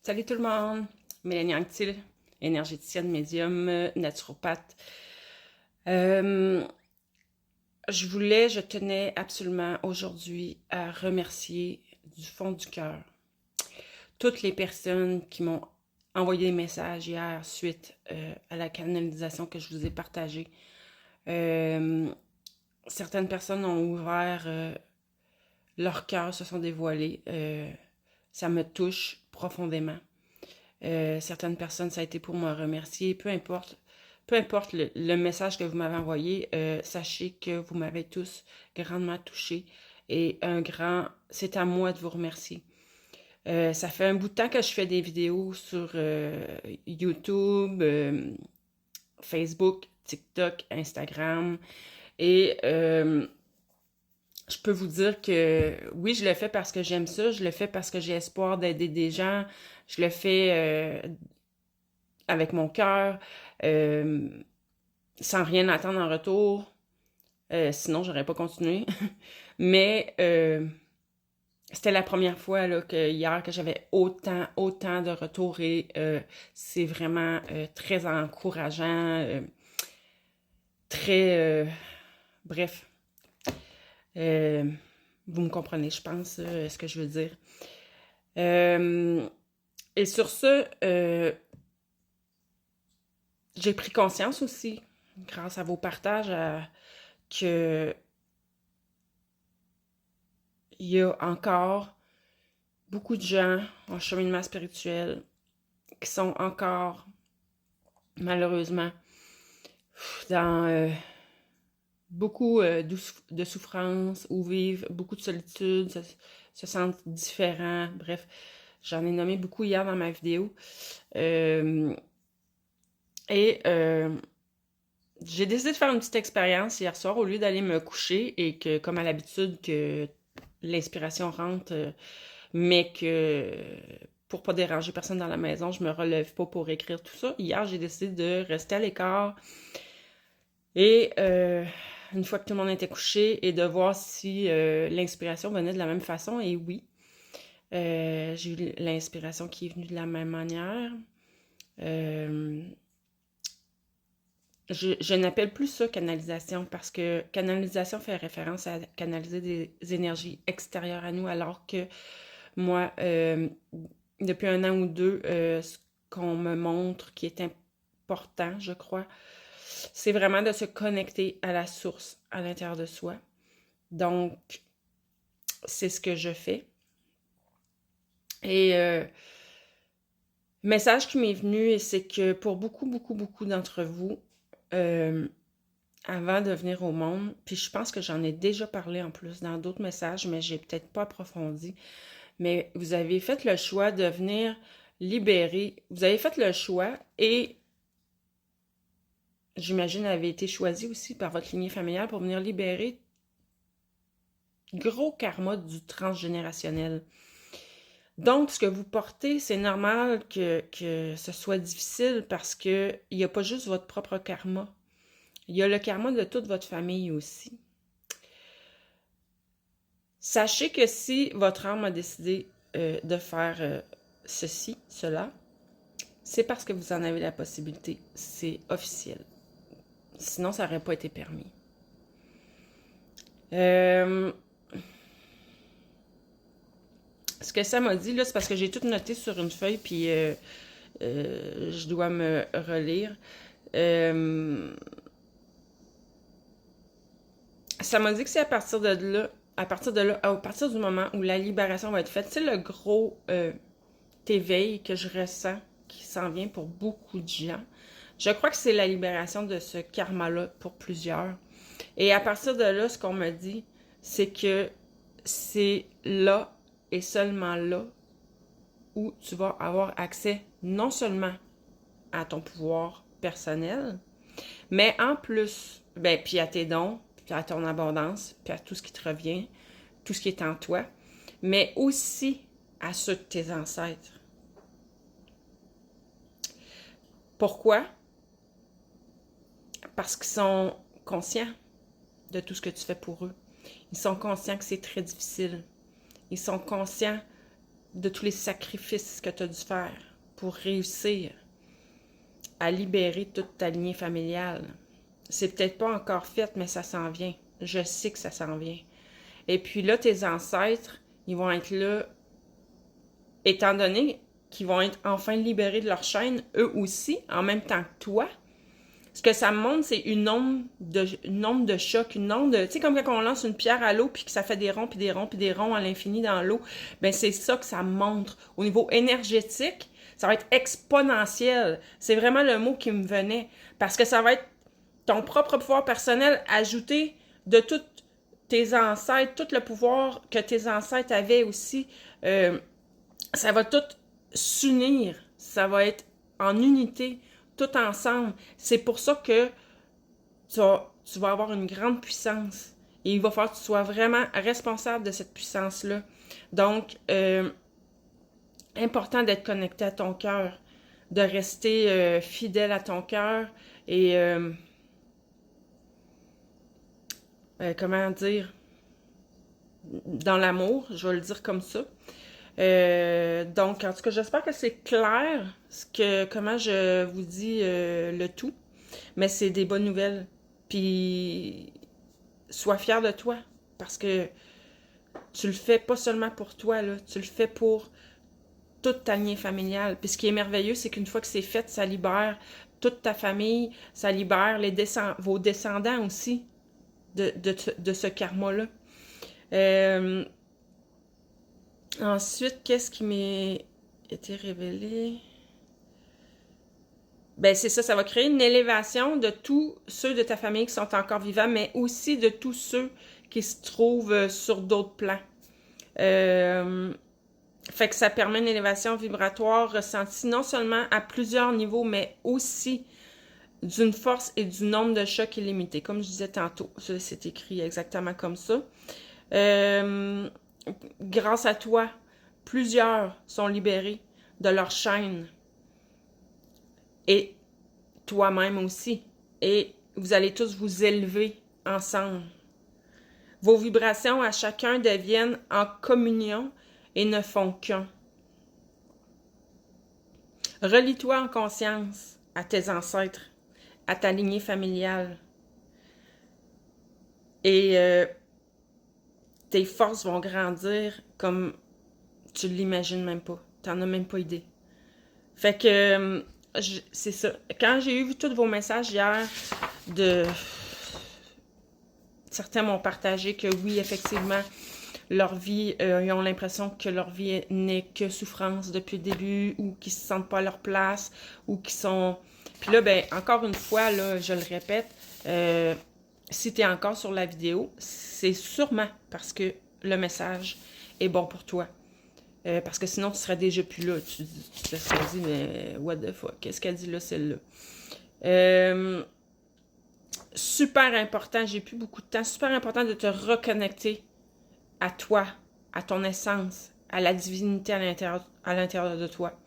Salut tout le monde! Mélanie Anctil, énergéticienne, médium, naturopathe. Euh, je tenais absolument aujourd'hui à remercier du fond du cœur toutes les personnes qui m'ont envoyé des messages hier suite à la canalisation que je vous ai partagée. Certaines personnes ont ouvert leur cœur, se sont dévoilées. Ça me touche profondément. Certaines personnes, ça a été pour me remercier. Peu importe le message que vous m'avez envoyé, sachez que vous m'avez tous grandement touché et c'est à moi de vous remercier. Ça fait un bout de temps que je fais des vidéos sur YouTube, Facebook, TikTok, Instagram et je peux vous dire que oui, je le fais parce que j'aime ça, je le fais parce que j'ai espoir d'aider des gens, je le fais avec mon cœur, euh, sans rien attendre en retour. Sinon, j'aurais pas continué. Mais c'était la première fois là, hier que j'avais autant de retours et c'est vraiment très encourageant, très... bref, euh, vous me comprenez, je pense, ce que je veux dire. Et sur ce, j'ai pris conscience aussi, grâce à vos partages, que il y a encore beaucoup de gens en cheminement spirituel qui sont encore, malheureusement, dans beaucoup de souffrance ou vivent beaucoup de solitude, se sentent différents. Bref, j'en ai nommé beaucoup hier dans ma vidéo. Euh, et j'ai décidé de faire une petite expérience hier soir au lieu d'aller me coucher et que, comme à l'habitude, que l'inspiration rentre, mais que pour pas déranger personne dans la maison, je me relève pas pour écrire tout ça. Hier, j'ai décidé de rester à l'écart et une fois que tout le monde était couché et de voir si l'inspiration venait de la même façon. Et oui, j'ai eu l'inspiration qui est venue de la même manière. Euh, je n'appelle plus ça canalisation parce que canalisation fait référence à canaliser des énergies extérieures à nous, alors que moi, depuis un an ou deux, ce qu'on me montre qui est important, je crois, c'est vraiment de se connecter à la source à l'intérieur de soi. Donc, c'est ce que je fais. Et message qui m'est venu, c'est que pour beaucoup d'entre vous, avant de venir au monde, puis je pense que j'en ai déjà parlé en plus dans d'autres messages, mais j'ai peut-être pas approfondi, mais vous avez fait le choix de venir libérer, vous avez fait le choix et j'imagine avez été choisi aussi par votre lignée familiale pour venir libérer gros karma du transgénérationnel. Donc, ce que vous portez, c'est normal que ce soit difficile parce qu'il n'y a pas juste votre propre karma. Il y a le karma de toute votre famille aussi. Sachez que si votre âme a décidé de faire ceci, cela, c'est parce que vous en avez la possibilité. C'est officiel. Sinon, ça n'aurait pas été permis. Ce que ça m'a dit, là, c'est parce que j'ai tout noté sur une feuille, puis je dois me relire. Ça m'a dit que c'est à partir du moment où la libération va être faite, c'est le gros éveil que je ressens qui s'en vient pour beaucoup de gens. Je crois que c'est la libération de ce karma-là pour plusieurs. Et à partir de là, ce qu'on me dit, c'est que c'est là et seulement là où tu vas avoir accès non seulement à ton pouvoir personnel, mais en plus, ben, puis à tes dons, puis à ton abondance, puis à tout ce qui te revient, tout ce qui est en toi, mais aussi à ceux de tes ancêtres. Pourquoi? Parce qu'ils sont conscients de tout ce que tu fais pour eux. Ils sont conscients que c'est très difficile. Ils sont conscients de tous les sacrifices que tu as dû faire pour réussir à libérer toute ta lignée familiale. C'est peut-être pas encore fait, mais ça s'en vient. Je sais que ça s'en vient. Et puis là, tes ancêtres, ils vont être là, étant donné qu'ils vont être enfin libérés de leur chaîne, eux aussi, en même temps que toi. Ce que ça montre, c'est une onde de choc, une onde de... Tu sais, comme quand on lance une pierre à l'eau, puis que ça fait des ronds, puis des ronds, puis des ronds à l'infini dans l'eau. Ben c'est ça que ça montre. Au niveau énergétique, ça va être exponentiel. C'est vraiment le mot qui me venait. Parce que ça va être ton propre pouvoir personnel ajouté de tous tes ancêtres, tout le pouvoir que tes ancêtres avaient aussi. Ça va tout s'unir. Ça va être en unité, tout ensemble. C'est pour ça que tu vas avoir une grande puissance. Et il va falloir que tu sois vraiment responsable de cette puissance-là. Donc, important d'être connecté à ton cœur, de rester fidèle à ton cœur et, comment dire, dans l'amour, je vais le dire comme ça. Donc, en tout cas, j'espère que c'est clair comment je vous dis le tout. Mais c'est des bonnes nouvelles. Puis, sois fier de toi. Parce que tu le fais pas seulement pour toi, là. Tu le fais pour toute ta lignée familiale. Puis ce qui est merveilleux, c'est qu'une fois que c'est fait, ça libère toute ta famille. Ça libère vos descendants aussi de ce karma-là. Ensuite, qu'est-ce qui m'est été révélé? Ben c'est ça va créer une élévation de tous ceux de ta famille qui sont encore vivants, mais aussi de tous ceux qui se trouvent sur d'autres plans. Fait que ça permet une élévation vibratoire ressentie non seulement à plusieurs niveaux, mais aussi d'une force et du nombre de chocs illimité. Comme je disais tantôt, c'est écrit exactement comme ça. Grâce à toi, plusieurs sont libérés de leur chaîne. Et toi-même aussi. Et vous allez tous vous élever ensemble. Vos vibrations à chacun deviennent en communion et ne font qu'un. Relie-toi en conscience à tes ancêtres, à ta lignée familiale. Et tes forces vont grandir comme tu l'imagines même pas. T'en as même pas idée. Fait que c'est ça. Quand j'ai eu tous vos messages hier, certains m'ont partagé que oui, effectivement, leur vie, ils ont l'impression que leur vie n'est que souffrance depuis le début, ou qu'ils se sentent pas à leur place, ou qu'ils sont... Puis là, ben, encore une fois, là, je le répète, si tu es encore sur la vidéo, c'est sûrement parce que le message est bon pour toi. Parce que sinon, tu serais déjà plus là. Tu te serais dit, mais what the fuck, qu'est-ce qu'elle dit là, celle-là? Super important, j'ai plus beaucoup de temps, super important de te reconnecter à toi, à ton essence, à la divinité à l'intérieur de toi.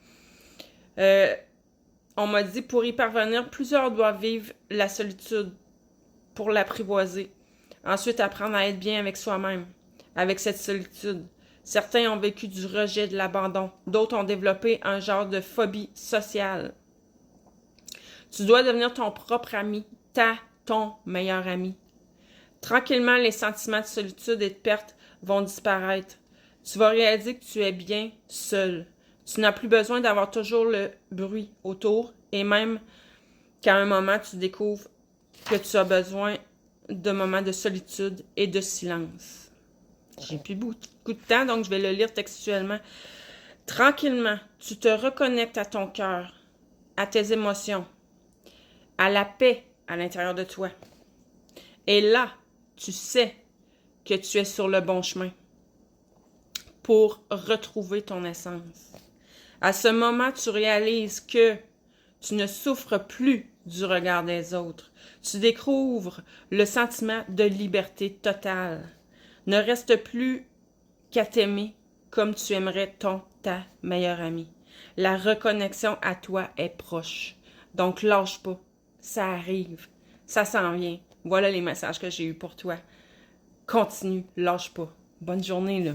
On m'a dit, pour y parvenir, plusieurs doivent vivre la solitude pour l'apprivoiser. Ensuite, apprendre à être bien avec soi-même, avec cette solitude. Certains ont vécu du rejet, de l'abandon. D'autres ont développé un genre de phobie sociale. Tu dois devenir ton propre ami, ton meilleur ami. Tranquillement, les sentiments de solitude et de perte vont disparaître. Tu vas réaliser que tu es bien seul. Tu n'as plus besoin d'avoir toujours le bruit autour, et même qu'à un moment, tu découvres que tu as besoin de moments de solitude et de silence. J'ai plus beaucoup de temps, donc je vais le lire textuellement. Tranquillement, tu te reconnectes à ton cœur, à tes émotions, à la paix à l'intérieur de toi. Et là, tu sais que tu es sur le bon chemin pour retrouver ton essence. À ce moment, tu réalises que tu ne souffres plus du regard des autres. Tu découvres le sentiment de liberté totale. Ne reste plus qu'à t'aimer comme tu aimerais ta meilleure amie. La reconnexion à toi est proche. Donc, lâche pas. Ça arrive. Ça s'en vient. Voilà les messages que j'ai eus pour toi. Continue. Lâche pas. Bonne journée, là.